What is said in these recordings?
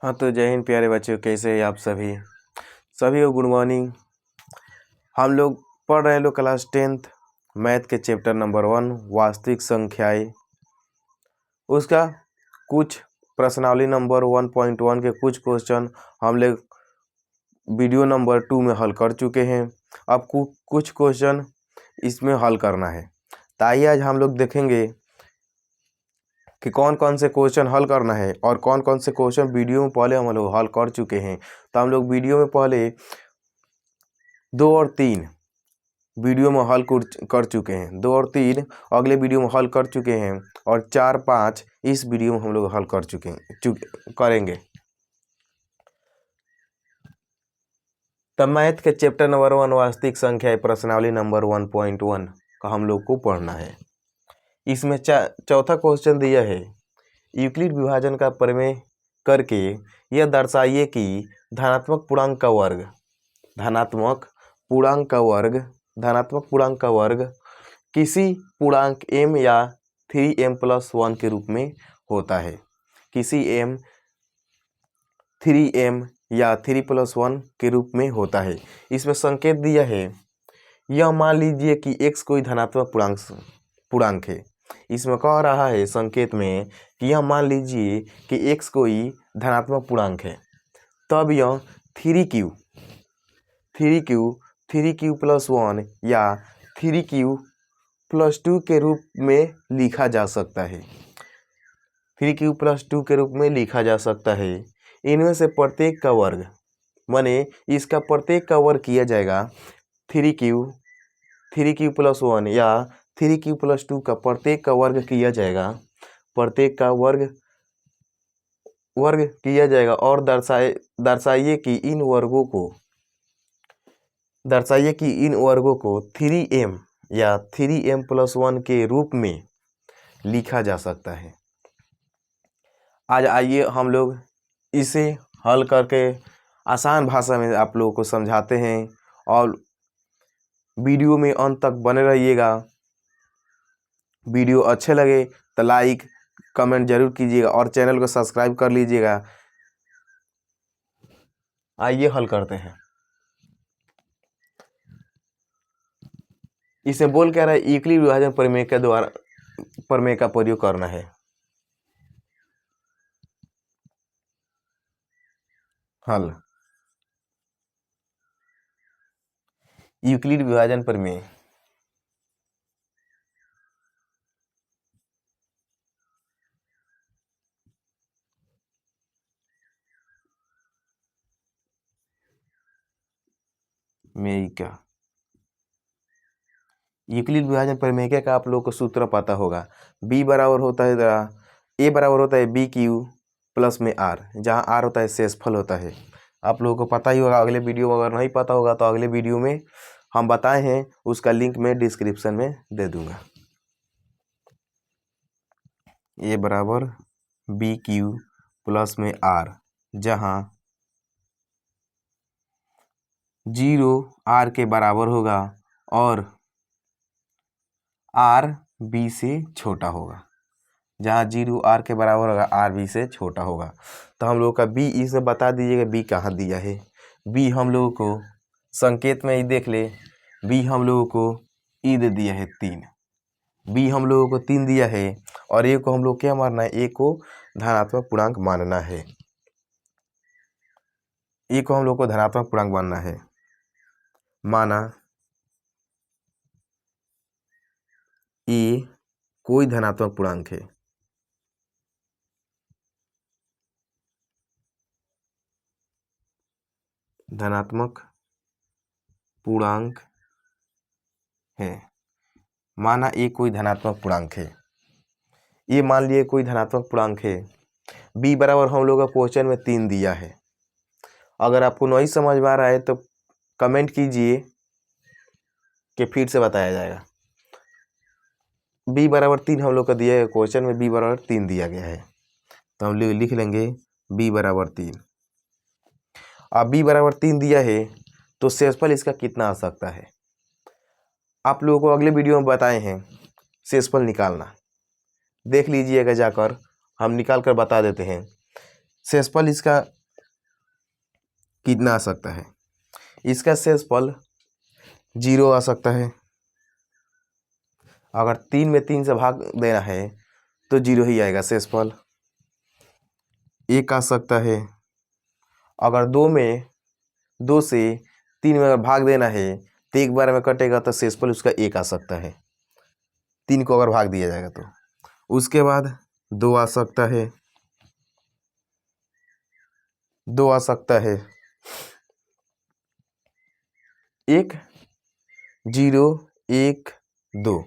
हाँ तो जय हिंद प्यारे बच्चों, कैसे हैं आप सभी को गुड मॉर्निंग। हम लोग पढ़ रहे लोग क्लास 10th मैथ के चैप्टर नंबर 1 वास्तविक संख्याएं, उसका कुछ प्रश्नावली नंबर 1.1 के कुछ क्वेश्चन हम लोग वीडियो नंबर 2 में हल कर चुके हैं। अब कुछ क्वेश्चन इसमें हल करना है। तो आइए आज हम लोग देखेंगे कि कौन कौन से क्वेश्चन हल करना है और कौन कौन से क्वेश्चन वीडियो में पहले हम लोग हल कर चुके हैं। तो हम लोग वीडियो में पहले 2 और 3 वीडियो में हल कर चुके हैं, 2 और 3 अगले वीडियो में हल कर चुके हैं और 4-5 इस वीडियो में हम लोग हल कर करेंगे। तब मैथ के चैप्टर नंबर 1 वास्तविक संख्या प्रश्नावली नंबर 1.1 का हम लोग को पढ़ना है। इसमें चौथा क्वेश्चन दिया है, यूक्लिड विभाजन का प्रमेय करके यह दर्शाइए कि धनात्मक पूर्णांक का वर्ग किसी पूर्णांक m या 3m+1 के रूप में होता है। किसी 3m या 3+1 के रूप में होता है। इसमें संकेत दिया है, यह मान लीजिए कि x कोई धनात्मक पूर्णांक है। इसमें कह रहा है संकेत में कि यह मान लीजिए कि x कोई धनात्मक पूर्णांक है, तब यह 3q+1 या 3q+2 के रूप में लिखा जा सकता है। 3q+2 के रूप में लिखा जा सकता है। इनमें से प्रत्येक का वर्ग, माने इसका प्रत्येक का वर्ग किया जाएगा। 3q+1 या 3q+2 का प्रत्येक का वर्ग किया जाएगा। प्रत्येक का वर्ग किया जाएगा और दर्शाइए कि इन वर्गों को 3m या 3m+1 के रूप में लिखा जा सकता है। आज आइए हम लोग इसे हल करके आसान भाषा में आप लोगों को समझाते हैं और वीडियो में अंत तक बने रहिएगा। वीडियो अच्छे लगे तो लाइक कमेंट जरूर कीजिएगा और चैनल को सब्सक्राइब कर लीजिएगा। आइए हल करते हैं। इसे बोल क्या रहा है, यूक्लिड विभाजन प्रमेय के द्वारा प्रमेय का प्रयोग करना है। हल, यूक्लिड विभाजन प्रमेय में क्या यूक्लिड विभाजन प्रमेय का आप लोग को सूत्र पता होगा। b बराबर होता है a बराबर होता है BQ प्लस में r, जहाँ r होता है शेषफल होता है। आप लोगों को पता ही होगा। अगले वीडियो में अगर नहीं पता होगा तो अगले वीडियो में हम बताए हैं, उसका लिंक मैं डिस्क्रिप्शन में दे दूंगा। a बराबर BQ प्लस में r, जहाँ 0 r के बराबर होगा और r b से छोटा होगा। जहाँ 0 r के बराबर होगा, r b से छोटा होगा। तो हम लोग का b इसमें बता दीजिएगा b कहाँ दिया है। b हम लोगों को संकेत में ही देख ले, b हम लोगों को ई दे दिया है 3। b हम लोगों को 3 दिया है और a को हम लोग क्या मानना है, a को धनात्मक पूर्णांक मानना है। a को हम लोग को धनात्मक पूर्णांक मानना है। माना a कोई धनात्मक पूर्णांक है। धनात्मक पूर्णांक है। माना a कोई धनात्मक पूर्णांक है। ये मान लिए कोई धनात्मक पूर्णांक है। b बराबर हम लोग का क्वेश्चन में 3 दिया है। अगर आपको नहीं समझ में आ रहा है तो कमेंट कीजिए कि फिर से बताया जाएगा। b बराबर 3 हम लोग का दिया है क्वेश्चन में, b बराबर 3 दिया गया है। तो हम लोग लिख लेंगे b बराबर 3। अब b बराबर 3 दिया है तो शेषफल इसका कितना आ सकता है। आप लोगों को अगले वीडियो में बताए हैं शेषफल निकालना, देख लीजिएगा जाकर, हम निकाल कर बता देते हैं। शेषफल इसका कितना आ सकता है? इसका शेषफल 0 आ सकता है। अगर 3 में 3 से भाग देना है तो 0 ही आएगा शेषफल। 1 आ सकता है। अगर 2 से 3 में अगर भाग देना है तो एक बार में कटेगा तो शेषफल उसका 1 आ सकता है, 3 को अगर भाग दिया जाएगा तो। उसके बाद 2 आ सकता है, 2 आ सकता है, 1 0 1 2,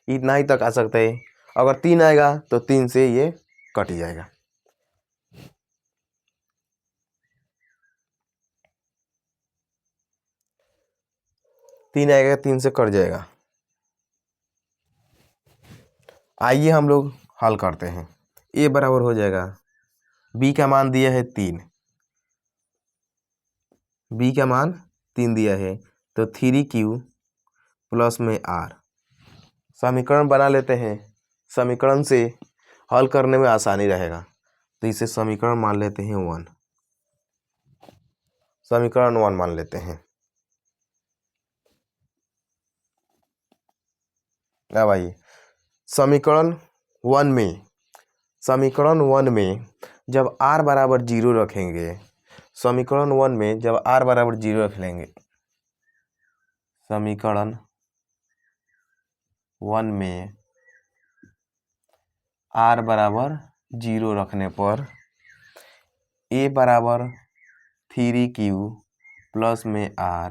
इतना ही तक आ सकता है। अगर 3 आएगा तो 3 से ये कट जाएगा। तीन आएगा, 3 से कट जाएगा। आइए हम लोग हल करते हैं। ए बराबर हो जाएगा, बी का मान दिया है 3, बी का मान 3 दिया है तो 3q प्लस में r। समीकरण बना लेते हैं, समीकरण से हल करने में आसानी रहेगा तो इसे समीकरण मान लेते हैं 1, समीकरण 1 मान लेते हैं। अब आइए समीकरण 1 में जब r बराबर 0 रखेंगे, समीकरण 1 में जब r बराबर 0 रख लेंगे, समीकरण 1 में r बराबर 0 रखने पर a बराबर 3q प्लस में r,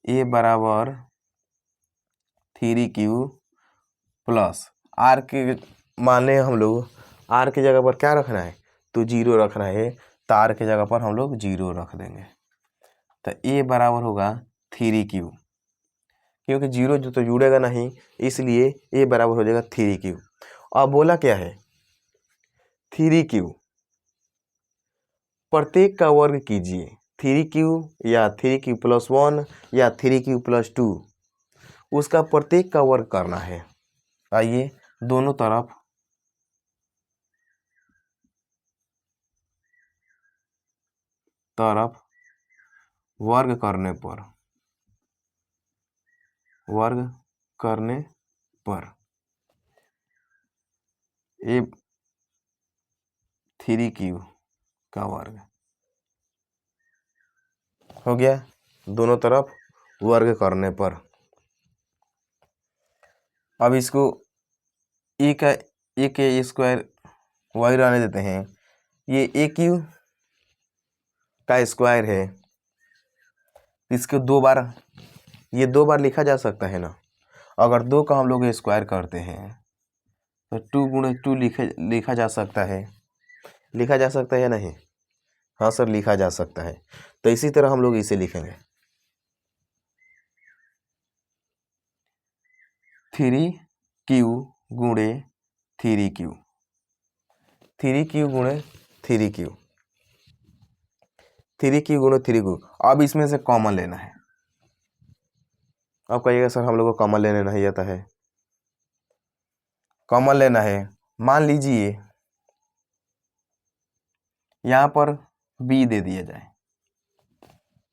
a बराबर 3q प्लस r के माने हम लोग r की जगह पर क्या रखना है तो 0 रखना है, तो r की जगह पर हम लोग 0 रख देंगे तो a बराबर होगा 3q, क्योंकि 0 जो तो जुड़ेगा नहीं इसलिए a बराबर हो जाएगा 3q। अब बोला क्या है 3q, प्रत्येक का वर्ग कीजिए, 3q या 3q प्लस 1 या 3q प्लस 2, उसका प्रत्येक का वर्ग करना है। आइए दोनों तरफ वर्ग करने पर ए 3q का वर्ग हो गया, दोनों तरफ वर्ग करने पर। अब इसको ए के स्क्वायर वही रहने देते हैं, ये ए क्यू का स्क्वायर है, इसको 2 बार, ये 2 बार लिखा जा सकता है ना। अगर 2 का हम लोग स्क्वायर करते हैं तो 2 गुणे 2 लिखा जा सकता है, लिखा जा सकता है या नहीं? हाँ सर लिखा जा सकता है। तो इसी तरह हम लोग इसे लिखेंगे 3q गुणे 3q, 3q गुणे 3q, 3q गुणे 3q। अब इसमें से कॉमन लेना है। अब कहिएगा सर हम लोग को कॉमन लेने नहीं आता है। कॉमन लेना है, मान लीजिए यहाँ पर b दे दिया जाए,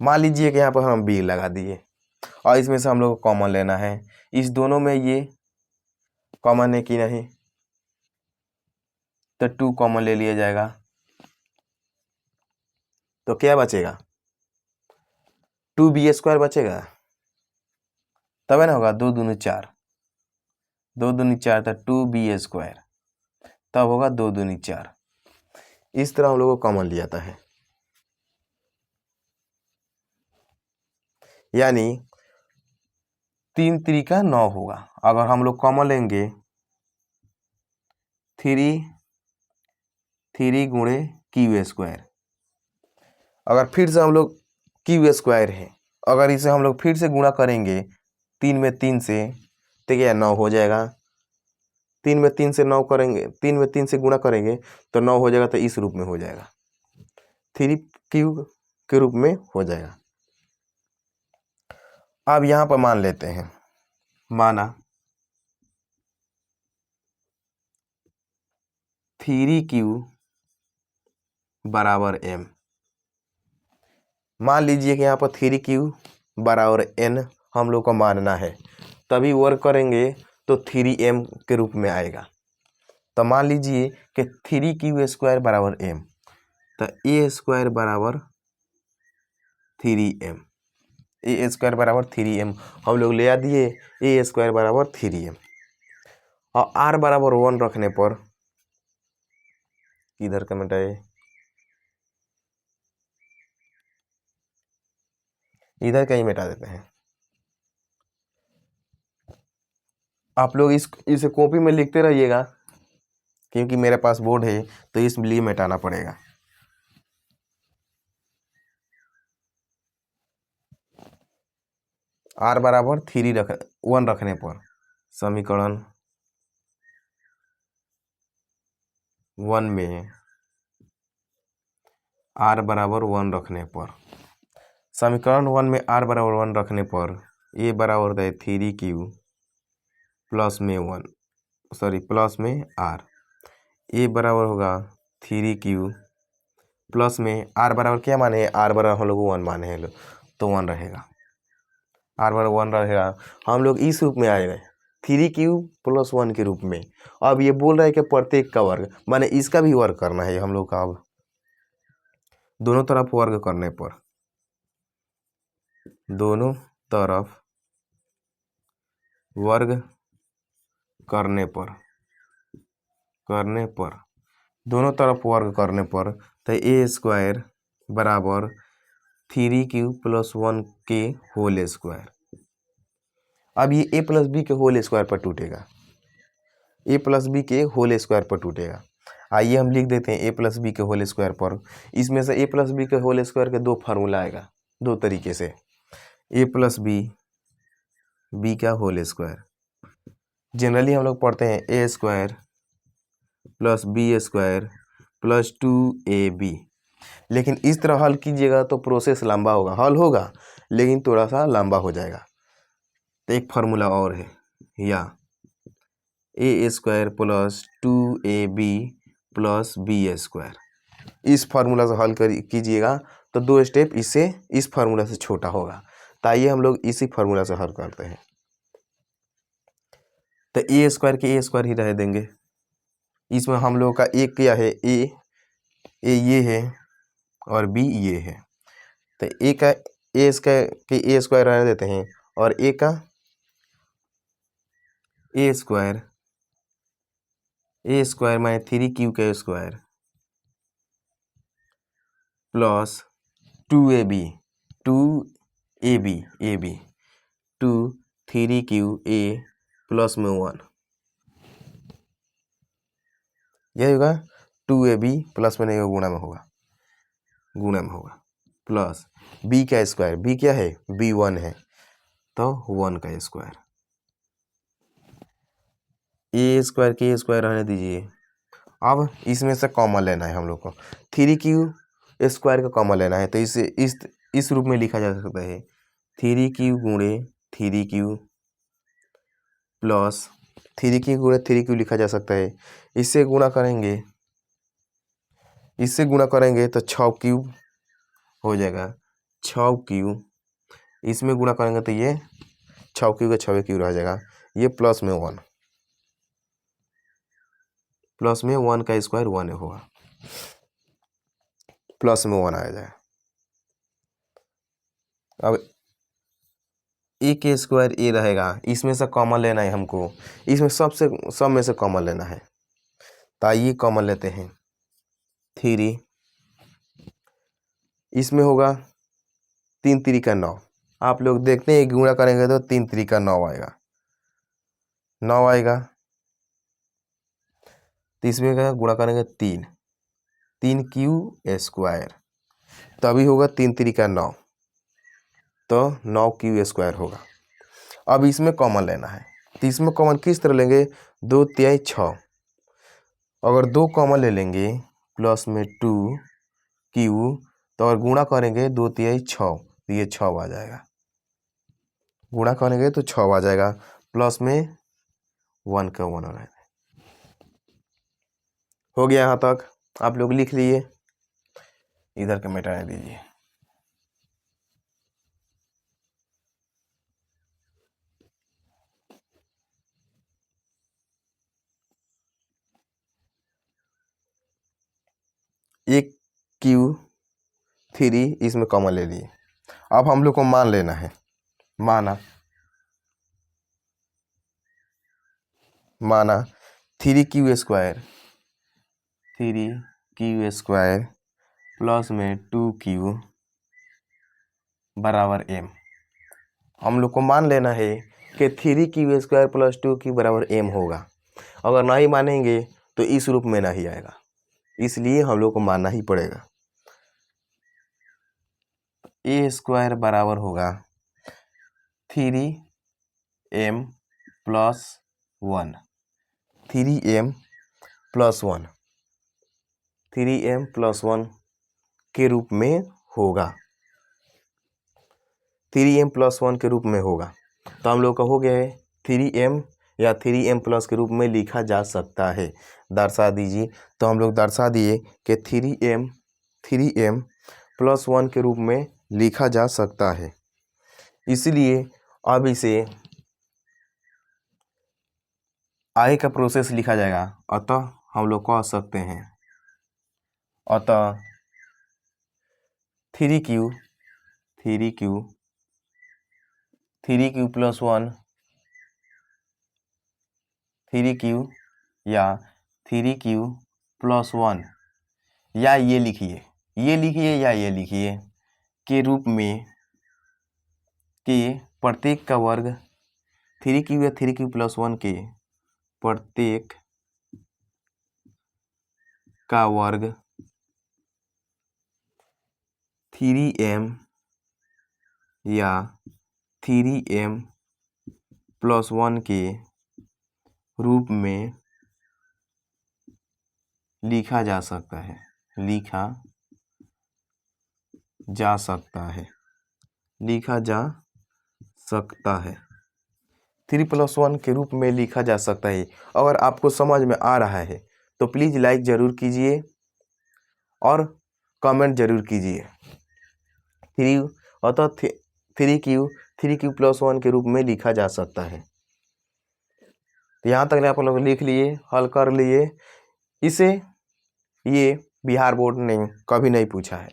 मान लीजिए कि यहाँ पर हम b लगा दिए और इसमें से हम लोग को कॉमन लेना है। इस दोनों में ये कॉमन है कि नहीं, तो 2 कॉमन ले लिया जाएगा तो क्या बचेगा 2b स्क्वायर बचेगा, तब है ना होगा 2 दूनी 4, 2 दूनी 4 तो 2b स्क्वायर, तब होगा 2 दूनी 4। इस तरह हम लोग को कॉमन लिया जाता है, यानी 3 तरीका 9 होगा। अगर हम लोग कॉमन लेंगे 3 गुणे क्यू स्क्वायर, अगर फिर से हम लोग क्यू स्क्वायर है, अगर इसे हम लोग फिर से गुणा करेंगे 3 में 3 से तो क्या 9 हो जाएगा। 3 में 3 से 9 करेंगे, 3 में 3 से गुणा करेंगे तो 9 हो जाएगा, तो इस रूप में हो जाएगा, 3q के रूप में हो जाएगा। अब यहाँ पर मान लेते हैं, माना 3q बराबर m। मान लीजिए कि यहाँ पर 3q बराबर n हम लोग को मानना है, तभी वर्क करेंगे तो 3m के रूप में आएगा। तो मान लीजिए कि 3q² बराबर m, तो a स्क्वायर बराबर 3m, a स्क्वायर बराबर 3m हम लोग ले आ दिए, a स्क्वायर बराबर 3m। और r बराबर 1 रखने पर, इधर कमेंट है, इधर कहीं मिटा देते हैं। आप लोग इसे कॉपी में लिखते रहिएगा, क्योंकि मेरे पास बोर्ड है तो इसलिए मिटाना पड़ेगा। r बराबर 1 रखने पर समीकरण 1 में r बराबर 1 रखने पर, समीकरण 1 में r बराबर 1 रखने पर a बराबर होता है 3q प्लस में 1, सॉरी प्लस में r, a बराबर होगा 3q प्लस में r बराबर क्या माने हैं, r बराबर हम लोग 1 माने हैं, तो 1 रहेगा, r बराबर 1 रहेगा। हम लोग इस रूप में आए गए 3q प्लस 1 के रूप में। अब ये बोल रहा है कि प्रत्येक का वर्ग, माने इसका भी वर्ग करना है हम लोग का। अब दोनों तरफ वर्ग करने पर, दोनों तरफ वर्ग करने पर दोनों तरफ वर्ग करने पर, तो a स्क्वायर बराबर 3q प्लस 1 के होल स्क्वायर। अब ये a प्लस बी के होल स्क्वायर पर टूटेगा, a प्लस बी के होल स्क्वायर पर टूटेगा। आइए हम लिख देते हैं a प्लस बी के होल स्क्वायर पर। इसमें से a प्लस बी के होल स्क्वायर के दो फार्मूला आएगा, दो तरीके से, a प्लस बी का होल स्क्वायर। जनरली हम लोग पढ़ते हैं a square plus B square plus 2ab, लेकिन इस तरह हल कीजिएगा तो प्रोसेस लंबा होगा, हल होगा लेकिन थोड़ा सा लंबा हो जाएगा। तो एक फार्मूला और है, या a square plus 2ab plus B square, इस फार्मूला से हल कीजिएगा तो 2 स्टेप इससे इस फार्मूला से छोटा होगा। तो आइए हम लोग इसी फार्मूला से हल करते हैं। तो a स्क्वायर के a स्क्वायर ही रह देंगे। इसमें हम लोग का एक क्या है, a ये है और b ये है, तो a का a स्क्वायर के a स्क्वायर रहने देते हैं, और a का a स्क्वायर माने 3q का square plus 2ab 3qa plus में 1, यही होगा 2ab प्लस में नहीं होगा, गुणा में होगा प्लस b का स्क्वायर, b क्या है, b 1 है, तो 1 का स्क्वायर। a स्क्वायर के स्क्वायर रहने दीजिए। अब इसमें से कॉमन लेना है हम लोग को, 3q स्क्वायर का कॉमन लेना है, तो इसे इस रूप में लिखा जा सकता है 3q गुणे 3q प्लस 3q गुणे 3q लिखा जा सकता है। इससे गुणा करेंगे तो 6q हो जाएगा, 6q, इसमें गुणा करेंगे तो ये 6q का 6q रह जाएगा, ये प्लस में 1 का स्क्वायर 1 होगा, प्लस में 1 आ जाएगा। अब a के स्क्वायर a रहेगा, इसमें से कॉमन लेना है हमको, इसमें सब में से कॉमन लेना है। तो आइए कॉमन लेते हैं, 3, इसमें होगा 3 3 का 9, आप लोग देखते हैं गुणा करेंगे तो 3 3 का 9 आएगा, 9 आएगा। तो इसमें क्या गुणा करेंगे 3q स्क्वायर, तभी होगा 3 3 का 9, तो 9q स्क्वायर होगा। अब इसमें कॉमन लेना है, तो इसमें कॉमन किस तरह लेंगे, 2 तिहाई 6, अगर 2 कॉमन ले लेंगे प्लस में 2q, तो अगर गुणा करेंगे 2 तिहाई 6, तो ये 6 आ जाएगा, गुणा करेंगे तो 6 आ जाएगा, प्लस में 1 का 1 हो गया। यहाँ तक आप लोग लिख लिए। इधर के मिटाने दीजिए। एक Q3 इसमें कॉमन ले लिए। अब हम लोग को मान लेना है, माना 3Q² प्लस में 2Q बराबर M। हम लोग को मान लेना है कि 3Q² प्लस 2Q बराबर M होगा। अगर नहीं मानेंगे तो इस रूप में नहीं आएगा, इसलिए हम लोग को मानना ही पड़ेगा। A² बराबर होगा 3M प्लस 1, 3M प्लस 1 के रूप में होगा, 3M प्लस 1 के रूप में होगा। तो हम लोग का हो गया है 3M या 3M प्लस के रूप में लिखा जा सकता है। दर्शा दीजिए। तो हम लोग दर्शा दिए कि 3M प्लस 1 के रूप में लिखा जा सकता है। इसलिए अब इसे आगे का प्रोसेस लिखा जाएगा। अतः हम लोग कह सकते हैं, अतः 3Q प्लस 1 3Q या 3Q प्लस 1 या ये लिखिए या ये लिखिए के रूप में के प्रत्येक का वर्ग 3Q या 3Q प्लस 1 के प्रत्येक का वर्ग 3M या 3M प्लस 1 के रूप में लिखा जा सकता है, 3 प्लस 1 के रूप में लिखा जा सकता है। अगर आपको समझ में आ रहा है तो प्लीज़ लाइक ज़रूर कीजिए और कमेंट ज़रूर कीजिए। 3Q प्लस 1 के रूप में लिखा जा सकता है। तो यहाँ तक आप लोग लिख लिए, हल कर लिए। इसे ये बिहार बोर्ड ने कभी नहीं पूछा है।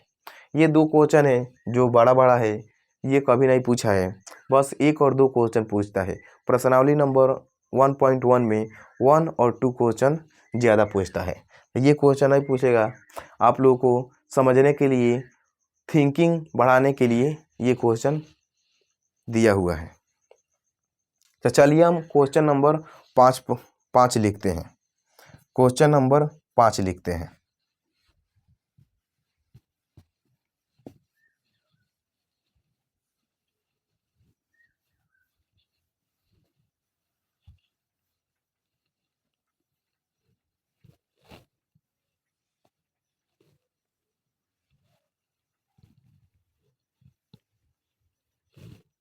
ये 2 क्वेश्चन है जो बड़ा है, ये कभी नहीं पूछा है। बस 1 और 2 क्वेश्चन पूछता है। प्रश्नावली नंबर 1.1 में 1 और 2 क्वेश्चन ज़्यादा पूछता है। ये क्वेश्चन नहीं पूछेगा। आप लोगों को समझने के लिए, थिंकिंग बढ़ाने के लिए ये क्वेश्चन दिया हुआ है। तो चलिए हम क्वेश्चन नंबर 5 लिखते हैं। क्वेश्चन नंबर 5 लिखते हैं।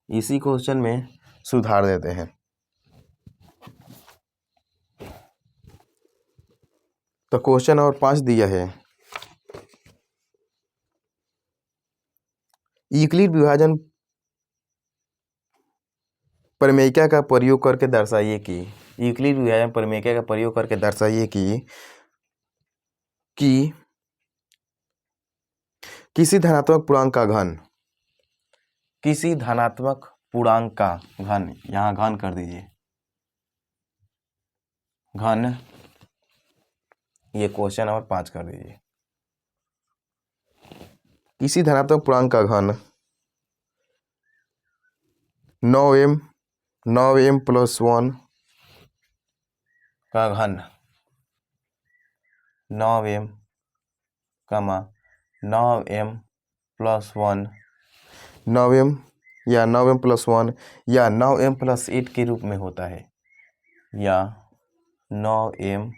इसी क्वेश्चन में सुधार देते हैं। तो क्वेश्चन नंबर 5 दिया है, यूक्लिड विभाजन प्रमेयिका का प्रयोग करके दर्शाइए कि यूक्लिड विभाजन प्रमेयिका का प्रयोग करके दर्शाइए कि किसी धनात्मक पूर्णांक का घन, यहाँ घन कर दीजिए, घन, ये क्वेश्चन नंबर 5 कर दीजिए। किसी धनात्मक पूर्णांक का घन 9m प्लस 1 का घन 9m प्लस 1 9m या 9m प्लस 1 या 9m प्लस 8 के रूप में होता है, या 9m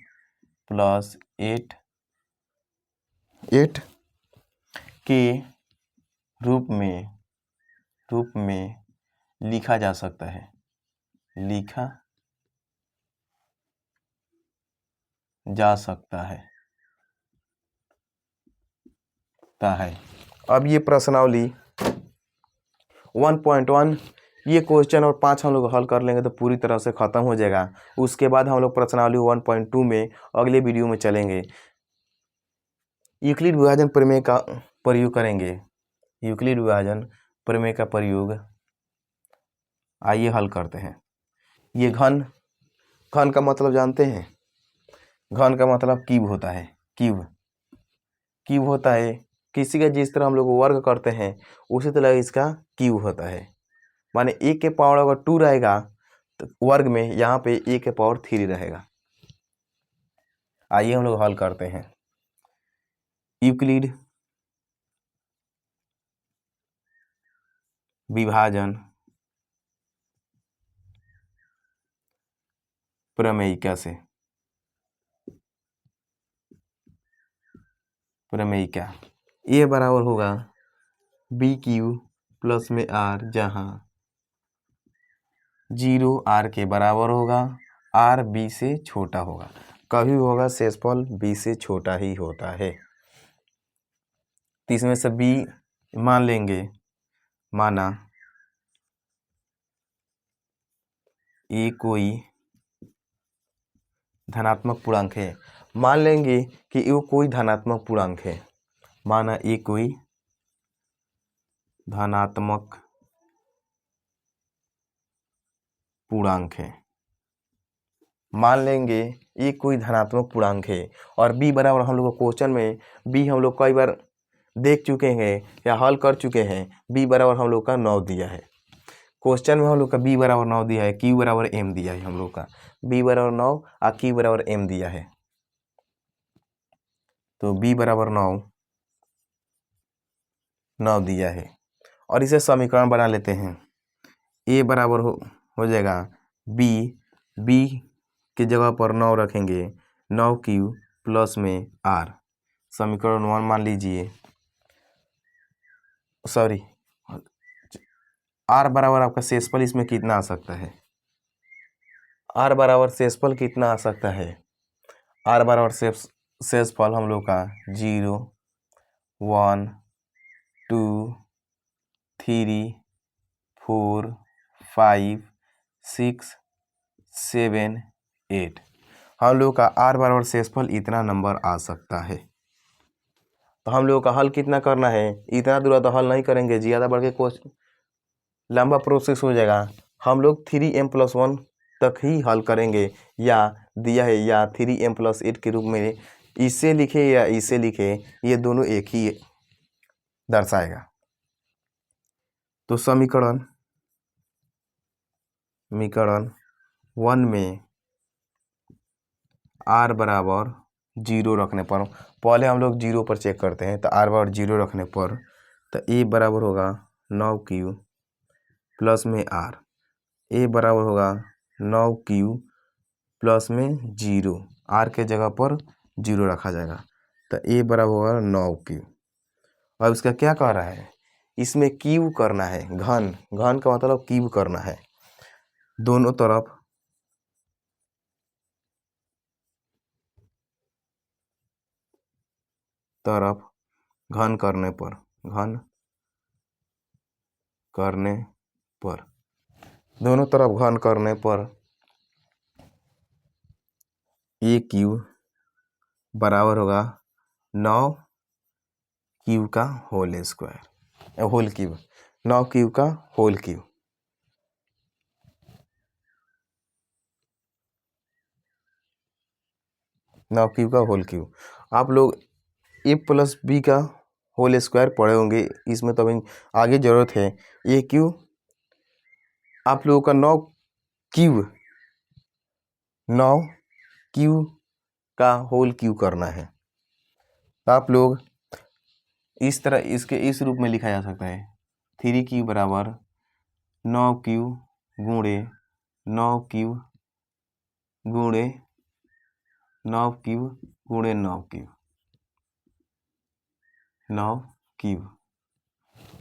प्लस 8 के रूप में लिखा जा सकता है, होता है। अब ये प्रश्नावली 1.1 ये क्वेश्चन और 5 हम लोग हल कर लेंगे तो पूरी तरह से ख़त्म हो जाएगा। उसके बाद हम लोग प्रश्नावली 1.2 में अगले वीडियो में चलेंगे। यूक्लिड विभाजन प्रमेय का प्रयोग करेंगे। यूक्लिड विभाजन प्रमेय का प्रयोग आइए हल करते हैं। ये घन, घन का मतलब जानते हैं? घन का मतलब क्यूब होता है। क्यूब, क्यूब होता है किसी का, जिस तरह हम लोग वर्ग करते हैं उसी तरह इसका क्यूब होता है। माने ए के पावर अगर 2 रहेगा तो वर्ग में यहाँ पे ए के पावर 3 रहेगा। आइए हम लोग हल करते हैं। यूक्लिड विभाजन प्रमेयिका से, प्रमेयिका ए बराबर होगा बी क्यू प्लस में आर, जहाँ 0 आर के बराबर होगा, आर बी से छोटा होगा। कभी भी होगा शेषफल बी से छोटा ही होता है। तो इसमें से बी मान लेंगे, माना ये कोई धनात्मक पूर्णांक है। मान लेंगे कि ये कोई धनात्मक पूर्णांक है। माना ये कोई धनात्मक पूर्णांक है। मान लेंगे ये कोई धनात्मक पूर्णांक है और b बराबर, हम लोग क्वेश्चन में b हम लोग कई बार देख चुके हैं या हल कर चुके हैं। b बराबर हम लोग का 9 दिया है। क्वेश्चन में हम लोग का b बराबर 9 दिया है, q बराबर m दिया है। हम लोग का b बराबर 9 और q बराबर m दिया है। तो b बराबर 9 दिया है और इसे समीकरण बना लेते हैं। a बराबर हो जाएगा b की जगह पर 9 रखेंगे, 9q प्लस में r, समीकरण 1 मान लीजिए। सॉरी, r बराबर आपका शेषफल इसमें कितना आ सकता है? r बराबर शेषफल कितना आ सकता है? r बराबर शेषफल हम लोग का 0, 1, 2, 3, 4, 5, 6, 7, 8। हम लोग का r बराबर शेषफल इतना नंबर आ सकता है। तो हम लोग का हल कितना करना है? इतना दूर तो हल नहीं करेंगे, ज़्यादा बढ़ के क्वेश्चन लंबा प्रोसेस हो जाएगा। हम लोग 3m+1 तक ही हल करेंगे, या दिया है या 3m+8 के रूप में इसे लिखे या इसे लिखे, ये दोनों एक ही दर्शाएगा। तो समीकरण 1 में r बराबर 0 रखने पर, पहले हम लोग 0 पर चेक करते हैं। तो r बराबर 0 रखने पर तो a बराबर होगा 9q प्लस में r, a बराबर होगा 9q प्लस में 0, r के जगह पर 0 रखा जाएगा। तो a बराबर होगा 9q। अब इसका क्या कह रहा है? इसमें क्यूब करना है। घन, घन का मतलब क्यूब करना है। दोनों तरफ घन करने पर, दोनों तरफ घन करने पर ए क्यूब बराबर होगा 9q का whole square, whole cube, 9q का होल क्यूब। आप लोग a प्लस b का होल स्क्वायर पढ़े होंगे, इसमें तो अभी आगे जरूरत है। ये क्यूब आप लोगों का 9q का होल क्यूब करना है। तो आप लोग इस तरह इसके इस रूप में लिखा जा सकता है। 3q बराबर 9q गुणे 9q गुणे 9q गुणे 9q।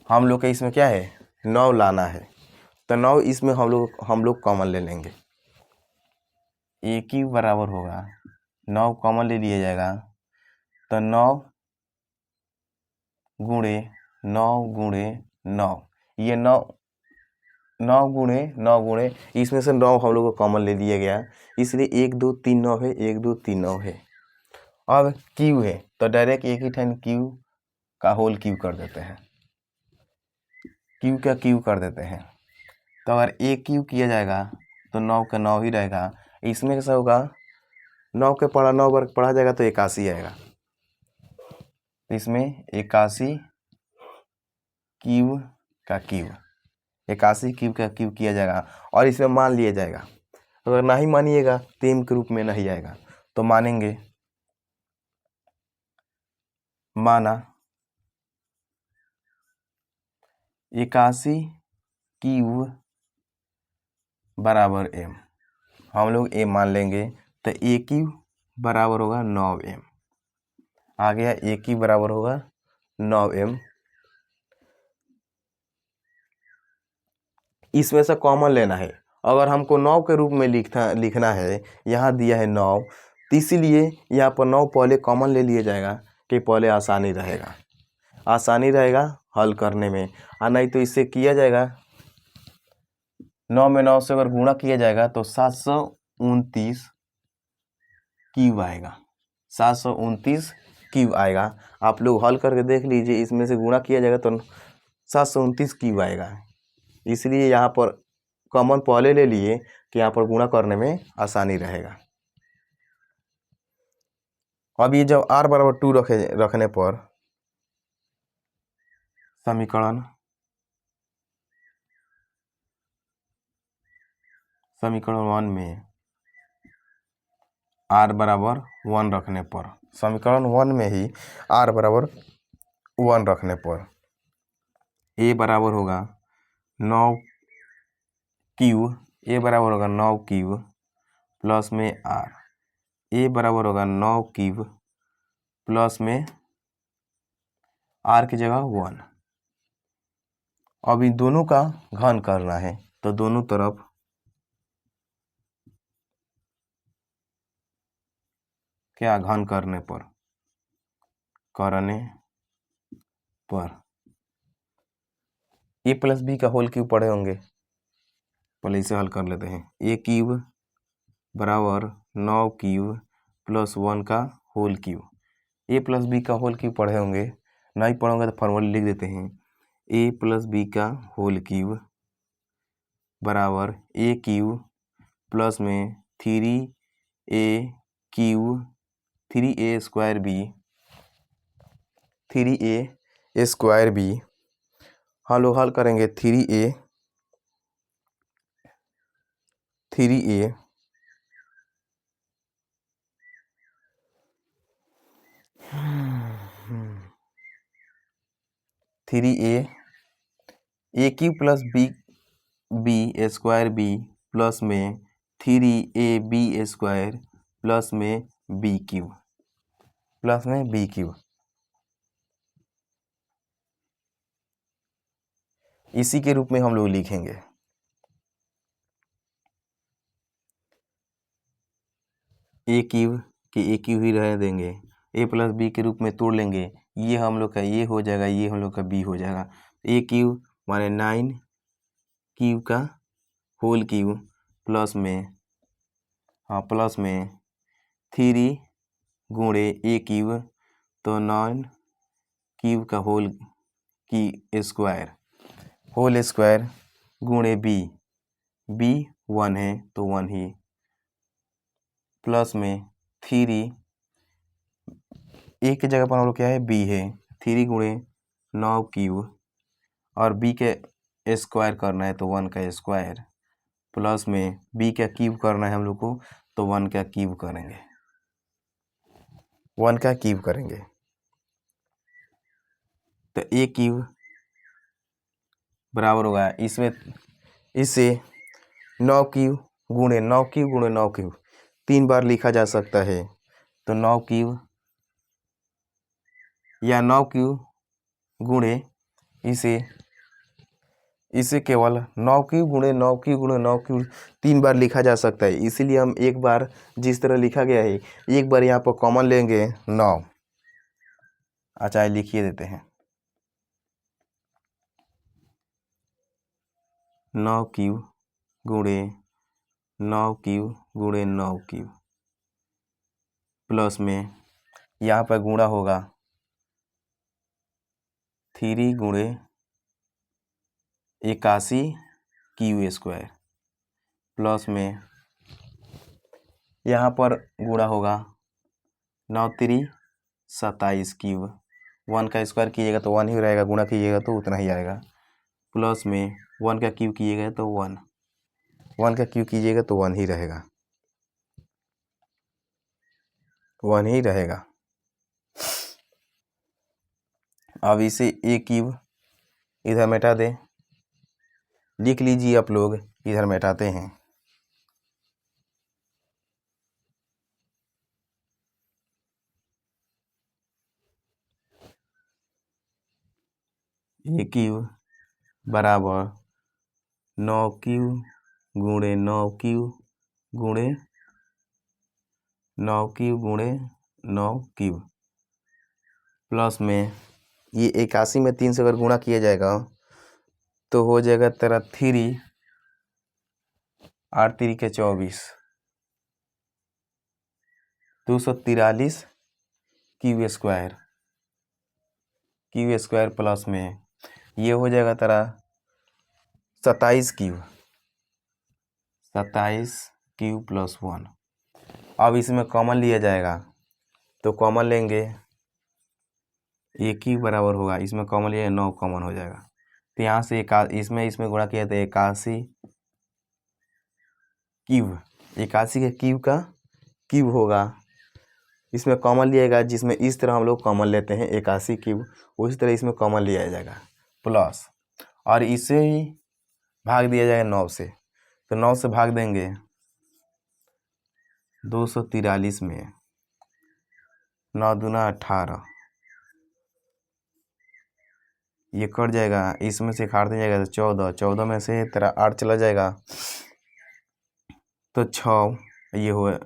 हम लोग का इसमें क्या है? 9 लाना है। तो 9 इसमें हम लोग कॉमन ले लेंगे। ए क्यूब बराबर होगा 9 कॉमन ले लिया जाएगा, तो 9 गुणे 9 ये 9 इसमें से 9 हम लोग को कॉमन ले लिया गया, इसलिए 1 2 3 9 है, 1 2 3 9 है। अब क्यू है तो डायरेक्ट एक ही टाइम क्यू का होल क्यू कर देते हैं, क्यू का क्यू कर देते हैं। तो अगर एक क्यू किया जाएगा तो 9 का 9 ही रहेगा। इसमें कैसा होगा, 9 के पढ़ा 9 वर्ग पढ़ा जाएगा तो 81 आएगा। इसमें 81 क्यू का क्यू, 81 क्यू का क्यू किया जाएगा और इसमें मान लिया जाएगा। अगर नहीं मानिएगा टेम के रूप में नहीं आएगा तो मानेंगे, माना 81 क्यू बराबर m, हम लोग m मान लेंगे तो ए क्यू बराबर होगा 9m। आ गया ए क्यू बराबर होगा 9m। इसमें से कॉमन लेना है। अगर हमको 9 के रूप में लिखना है, यहाँ दिया है 9, तो इसीलिए यहाँ पर 9 पहले कॉमन ले लिया जाएगा कि पहले आसानी रहेगा हल करने में। और नहीं तो इससे किया जाएगा 9 में 9 से अगर गुणा किया जाएगा तो 729 क्यूब आएगा, 729 क्यूब आएगा। आप लोग हल करके देख लीजिए, इसमें से गुणा किया जाएगा तो 729 क्यूब आएगा। इसलिए यहाँ पर कॉमन पहले ले लिए कि यहाँ पर गुणा करने में आसानी रहेगा। अब ये जब r बराबर 2 रखने पर समीकरण 1 में r बराबर 1 रखने पर, समीकरण 1 में ही r बराबर 1 रखने पर a बराबर होगा 9 क्यूब, a बराबर होगा 9 क्यूब प्लस में r, a बराबर होगा 9 क्यूब प्लस में r की जगह 1। अब इन दोनों का घन करना है तो दोनों तरफ क्या घन करने पर a प्लस बी का होल क्यूब पढ़े होंगे, पहले इसे हल कर लेते हैं। a क्यूब बराबर 9 क्यूब प्लस 1 का whole cube, a plus B का होल क्यूब पढ़े होंगे, नहीं पढ़ोगे तो फॉर्मूला लिख देते हैं। a प्लस बी का होल क्यूब बराबर a क्यूब प्लस में 3a cube 3a square B, हम लोग हल करेंगे 3a 3a a cube plus B square B plus में 3ab स्क्वायर प्लस में बी क्यूब इसी के रूप में हम लोग लिखेंगे। ए क्यूब के ए क्यूब ही रह देंगे, a प्लस बी के रूप में तोड़ लेंगे, ये हम लोग का ये हो जाएगा, ये हम लोग का बी हो जाएगा। ए क्यूब माने 9 क्यूब का होल क्यूब प्लस में 3 गुणे ए क्यूब तो 9 क्यूब का होल स्क्वायर गुणे बी 1 है तो 1 ही प्लस में 3 ए की जगह पर हम लोग क्या है बी है, 3 गुणे 9 क्यूब और बी के स्क्वायर करना है तो 1 का स्क्वायर प्लस में बी का क्यूब करना है हम लोग को तो 1 का क्यूब करेंगे। तो ए क्यूब बराबर होगा इससे 9 क्यूब गुणे 9 क्यूब 3 बार लिखा जा सकता है तो 9 क्यूब या 9 क्यूब गुणे इसे केवल 9 क्यूब गुणे 9 क्यूब 3 बार लिखा जा सकता है। इसीलिए हम एक बार जिस तरह लिखा गया है एक बार यहाँ पर कॉमन लेंगे 9। अच्छा लिखिए देते हैं 9 क्यूब गुणे 9 क्यूब गुणे 9 क्यूब प्लस में यहाँ पर गुणा होगा 3 गुणे 81 क्यू स्क्वायर प्लस में यहाँ पर गुणा होगा 9 3 27 क्यूब 1 का स्क्वायर कीजिएगा तो 1 ही रहेगा, गुणा कीजिएगा तो उतना ही आएगा, प्लस में 1 का क्यूब कीजिएगा तो 1 का क्यूब कीजिएगा तो 1 ही रहेगा, 1 ही रहेगा। अब इसे ए क्यूब इधर मिटा दें, लिख लीजिए आप लोग, इधर मिटाते हैं। ए क्यूब बराबर 9 क्यूब गुणे 9 क्यूब गुणे 9 क्यूब गुणे 9 क्यूब प्लस में ये 81 में 3 से अगर गुणा किया जाएगा तो हो जाएगा तेरा 3 8 3 के 24 243 क्यूब स्क्वायर प्लस में ये हो जाएगा तेरा 27 क्यूब प्लस 1। अब इसमें कॉमन लिया जाएगा तो कॉमन लेंगे, ए क्यूब बराबर होगा, इसमें कॉमन लिया 9 कॉमन हो जाएगा, तो यहाँ से इसमें गुणा किया तो 81 क्यूब, 81 के क्यूब का क्यूब होगा, इसमें कॉमन लिएगा, जिसमें इस तरह हम लोग कॉमन लेते हैं 81 क्यूब, उसी तरह इसमें कॉमन लिया जाएगा प्लस, और इसे ही भाग दिया जाएगा 9 से, तो 9 से भाग देंगे 243 में, 9 दूना 18, ये कट जाएगा, इसमें से काट दिया जाएगा तो 14, 14 में से तेरा 8 चला जाएगा तो 6, ये हुआ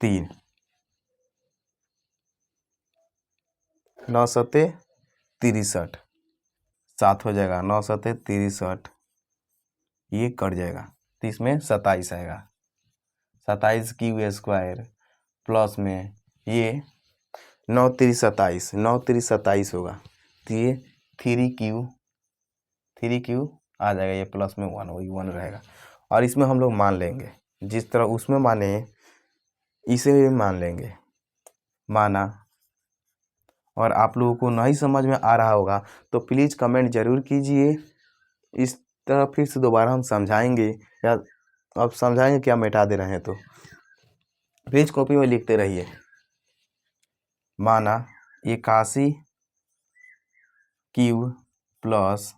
3, 9 सत्ते 63, 7 हो जाएगा, 9 सत्ते 63, ये कट जाएगा तो इसमें 27 आएगा, 27 क्यूब स्क्वायर प्लस में ये 9 3 27, 9 3 27 होगा, तो ये 3 क्यूब आ जाएगा, ये प्लस में 1 वही 1 रहेगा। और इसमें हम लोग मान लेंगे जिस तरह उसमें माने इसे भी मान लेंगे, माना। और आप लोगों को नहीं समझ में आ रहा होगा तो प्लीज़ कमेंट ज़रूर कीजिए, इस तरह फिर से दोबारा हम समझाएंगे, या अब समझाएंगे क्या मिटा दे रहे हैं तो प्लीज़ कॉपी में लिखते रहिए। माना 81 क्यूब प्लस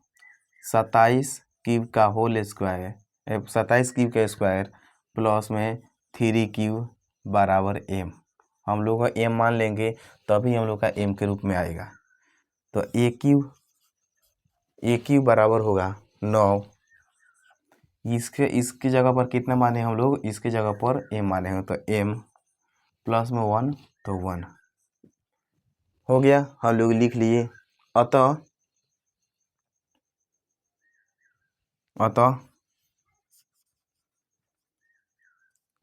27 क्यूब का होल स्क्वायर, 27 क्यूब का स्क्वायर प्लस में 3 क्यूब बराबर m, हम लोग का m मान लेंगे तभी हम लोग का m के रूप में आएगा, तो ए क्यूब बराबर होगा 9, इसके जगह पर कितना माने हम लोग, इसके जगह पर m माने हैं, तो m प्लस में 1 तो 1 हो गया, हम लोग लिख लिए। अतः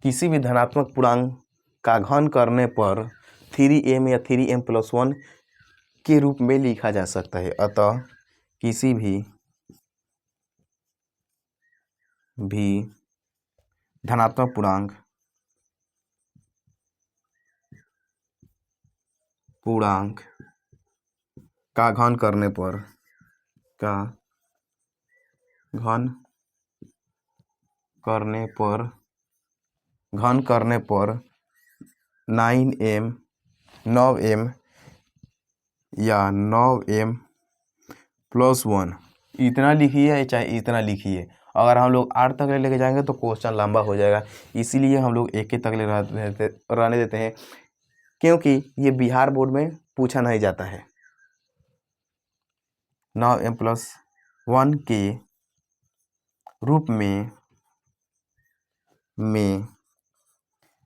किसी भी धनात्मक पूर्णांक का घन करने पर 3m या 3m प्लस 1 के रूप में लिखा जा सकता है। अतः किसी भी धनात्मक पूर्णांक का घन करने पर 9m 9m या 9m प्लस 1 इतना लिखिए चाहे इतना लिखिए, अगर हम लोग 8 तक लेके जाएंगे तो क्वेश्चन लंबा हो जाएगा, इसीलिए हम लोग 1 तक ले रहने देते हैं, क्योंकि ये बिहार बोर्ड में पूछा नहीं जाता है। 9m प्लस 1 के रूप में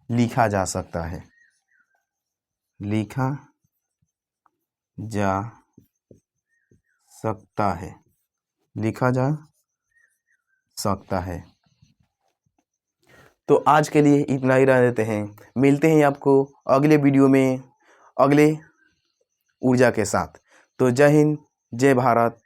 लिखा जा सकता है, लिखा जा सकता है। तो आज के लिए इतना ही रह देते हैं। मिलते हैं आपको अगले वीडियो में अगले ऊर्जा के साथ। तो जय हिंद, जय भारत।